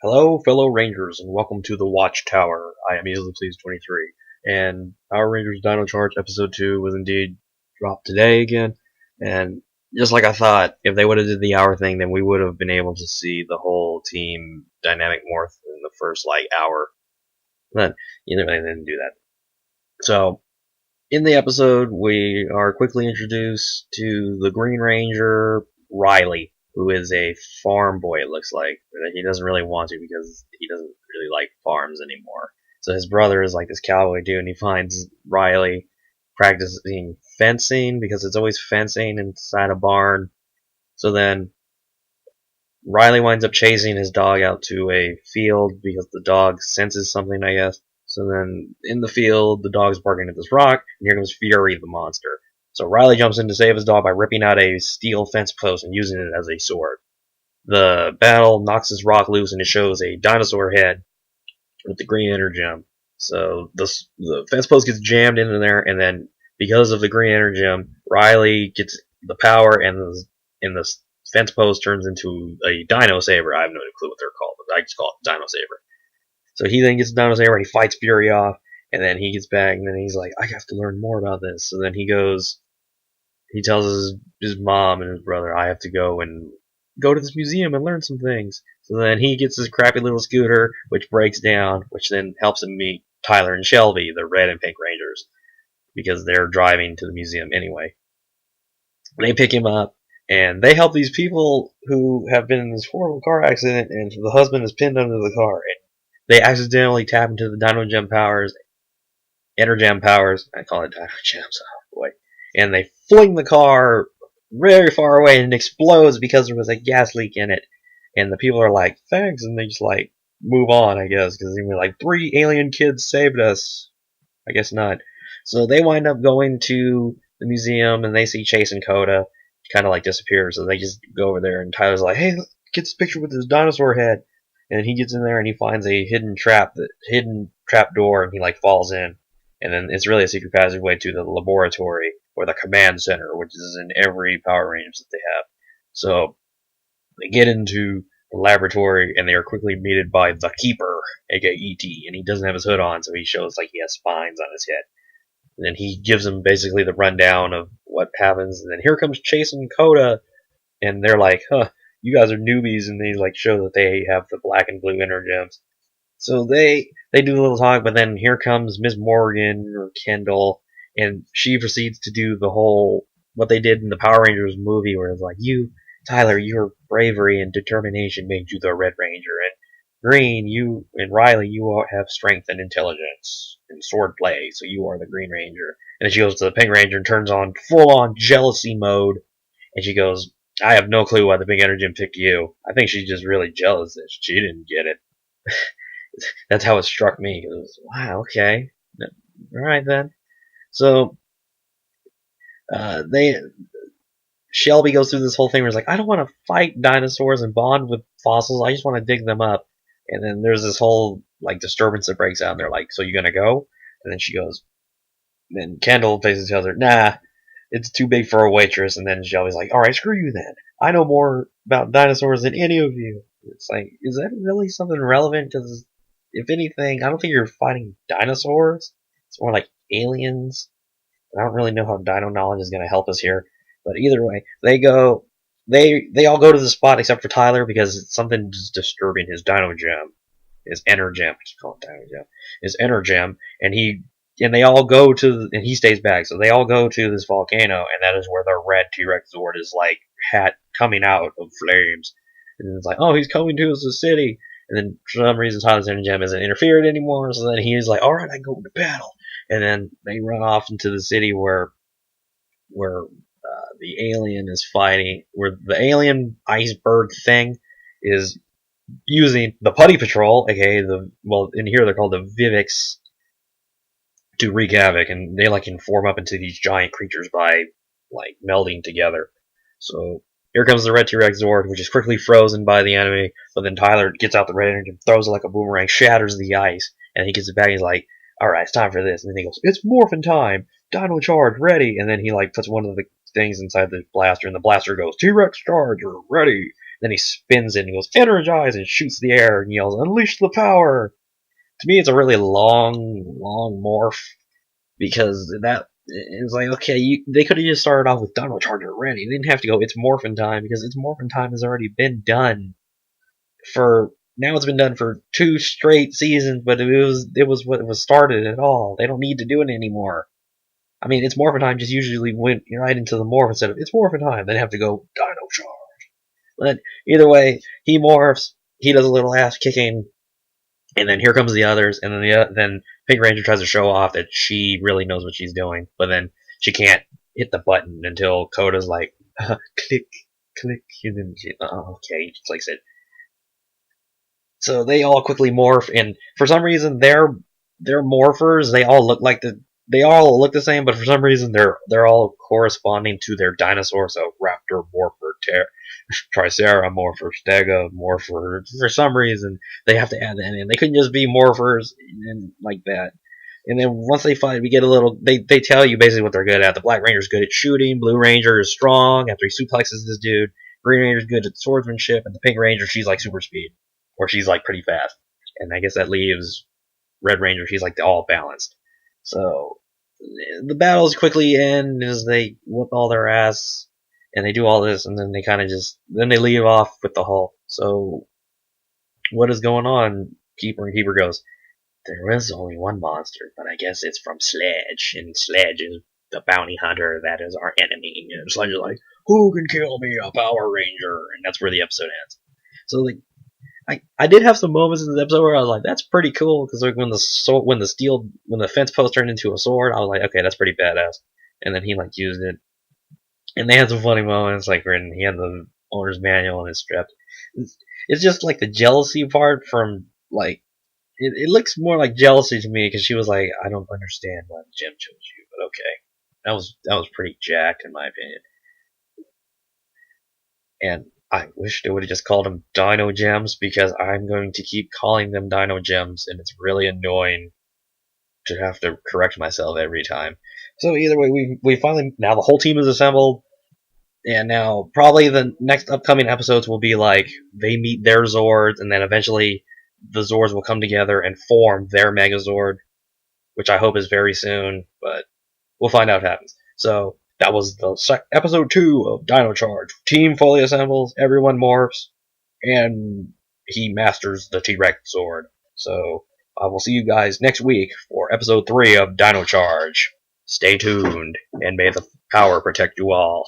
Hello, fellow Rangers, and welcome to the Watchtower. I am Easily Pleased 23, and Power Rangers Dino Charge Episode 2 was indeed dropped today again, and just like I thought, if they would have did the hour thing, then we would have been able to see the whole team dynamic morph in the first, hour. But, they didn't do that. So, in the episode, we are quickly introduced to the Green Ranger, Riley, who is a farm boy, it looks like. He doesn't really want to because he doesn't really like farms anymore. So his brother is like this cowboy dude, and he finds Riley practicing fencing because it's always fencing inside a barn. So then Riley winds up chasing his dog out to a field because the dog senses something, I guess. So then in the field, the dog's barking at this rock, and here comes Fury the monster. So Riley jumps in to save his dog by ripping out a steel fence post and using it as a sword. The battle knocks this rock loose, and it shows a dinosaur head with the green energem. So the fence post gets jammed into there, and then because of the green energem, Riley gets the power, and the fence post turns into a Dino Saber. I have no clue what they're called, but I just call it Dino Saber. So he then gets the Dino Saber, and he fights Fury off, and then he gets back, and then he's like, I have to learn more about this. So then he tells his mom and his brother, I have to go to this museum and learn some things. So then he gets his crappy little scooter, which breaks down, which then helps him meet Tyler and Shelby, the red and pink Rangers, because they're driving to the museum anyway. They pick him up, and they help these people who have been in this horrible car accident, and the husband is pinned under the car, and they accidentally tap into the Dino Gem powers, Energem powers, I call it Dino Gems, oh boy, and they fling the car very far away, and it explodes because there was a gas leak in it, and the people are like, thanks, and they just move on, I guess, because they were like, 3 alien kids saved us. I guess not. So they wind up going to the museum, and they see Chase and Coda kind of disappear, so they just go over there, and Tyler's like, hey, get this picture with this dinosaur head, and he gets in there, and he finds a hidden trap door, and he falls in, and then it's really a secret passageway to the laboratory, or the command center, which is in every Power Rangers that they have. So they get into the laboratory, and they are quickly meted by the Keeper, aka E.T., and he doesn't have his hood on, so he shows he has spines on his head. And then he gives them basically the rundown of what happens, and then here comes Chase and Coda, and they're like, huh, you guys are newbies, and they show that they have the black and blue energems. So they do a little talk, but then here comes Miss Morgan, or Kendall, and she proceeds to do the whole, what they did in the Power Rangers movie, where it's like, Tyler, your bravery and determination made you the Red Ranger, and Green, you and Riley, you have strength and intelligence and swordplay, so you are the Green Ranger. And then she goes to the Pink Ranger and turns on full-on jealousy mode, and she goes, I have no clue why the Pink Energy picked you. I think she's just really jealous that she didn't get it. That's how it struck me. It was, wow, okay. Alright then. So, Shelby goes through this whole thing where it's like, I don't want to fight dinosaurs and bond with fossils, I just want to dig them up. And then there's this whole disturbance that breaks out, and they're like, so you gonna go? And then she goes, then Kendall basically tells her, nah, it's too big for a waitress. And then Shelby's like, alright, screw you then. I know more about dinosaurs than any of you. It's like, is that really something relevant? Because if anything, I don't think you're fighting dinosaurs. It's more like aliens. I don't really know how dino knowledge is going to help us here. But either way, they all go to the spot except for Tyler because something's disturbing his Dino Gem, his Energem. I keep calling it Dino Gem. His Energem, and they all go to, and he stays back. So they all go to this volcano, and that is where the Red T-rex Zord is coming out of flames. And it's like, oh, he's coming to us, the city. And then for some reason Tyler's Energem isn't interfered anymore. So then he's like, all right, I go into battle. And then they run off into the city where the alien is fighting, where the alien iceberg thing is using the Putty Patrol, aka in here they're called the Vivix, to wreak havoc, and they can form up into these giant creatures by melding together. So here comes the Red T-rex Zord, which is quickly frozen by the enemy, but then Tyler gets out the red energy, throws it like a boomerang, shatters the ice, and he gets it back, and he's like, alright, it's time for this. And then he goes, it's morphin' time! Dino charge, ready! And then he puts one of the things inside the blaster, and the blaster goes, T-Rex charge, ready! Then he spins it and he goes, energize, and shoots the air and yells, unleash the power. To me, it's a really long morph, because that is like, okay, they could have just started off with Dino Charge already. They didn't have to go, it's morphin' time, because it's morphin' time has already been done for, now it's been done for 2 straight seasons, but it was what was started at all. They don't need to do it anymore. I mean, it's morphin' time just usually went right into the morph instead of it's morphin' time. Then have to go Dino Charge. But either way, he morphs, he does a little ass kicking, and then here comes the others, and then Pink Ranger tries to show off that she really knows what she's doing, but then she can't hit the button until Coda's like, click, click, and then she, okay, just like I said. So they all quickly morph, and for some reason they're morphers. They all look the same, but for some reason they're all corresponding to their dinosaur. So Raptor, Morpher, Tricera, Morpher, Stega, Morpher. For some reason they have to add that in. They couldn't just be morphers and like that. And then once they fight, we get a little. They tell you basically what they're good at. The Black Ranger's good at shooting. Blue Ranger is strong after he suplexes this dude. Green Ranger's good at swordsmanship, and the Pink Ranger, she's like super speed, or she's like pretty fast. And I guess that leaves Red Ranger. She's like all balanced. So the battles quickly end as they whoop all their ass, and they do all this, and then they kind of then they leave off with the Hulk. So what is going on? Keeper goes, there is only one monster, but I guess it's from Sledge, and Sledge is the bounty hunter that is our enemy. And Sledge is like, who can kill me? A Power Ranger. And that's where the episode ends. So like, I did have some moments in this episode where I was like, that's pretty cool, because like when the fence post turned into a sword, I was like, okay, that's pretty badass. And then he like used it, and they had some funny moments, like when he had the owner's manual in his strap. It's just like the jealousy part from like, it looks more like jealousy to me, because she was like, I don't understand why Jim chose you, but okay, that was pretty jacked in my opinion. And I wish they would have just called them Dino Gems, because I'm going to keep calling them Dino Gems, and it's really annoying to have to correct myself every time. So either way, we finally, now the whole team is assembled, and now probably the next upcoming episodes will be like, they meet their Zords, and then eventually the Zords will come together and form their Megazord, which I hope is very soon, but we'll find out what happens. So that was the episode 2 of Dino Charge. Team fully assembles, everyone morphs, and he masters the T-Rex Zord. So I will see you guys next week for episode 3 of Dino Charge. Stay tuned, and may the power protect you all.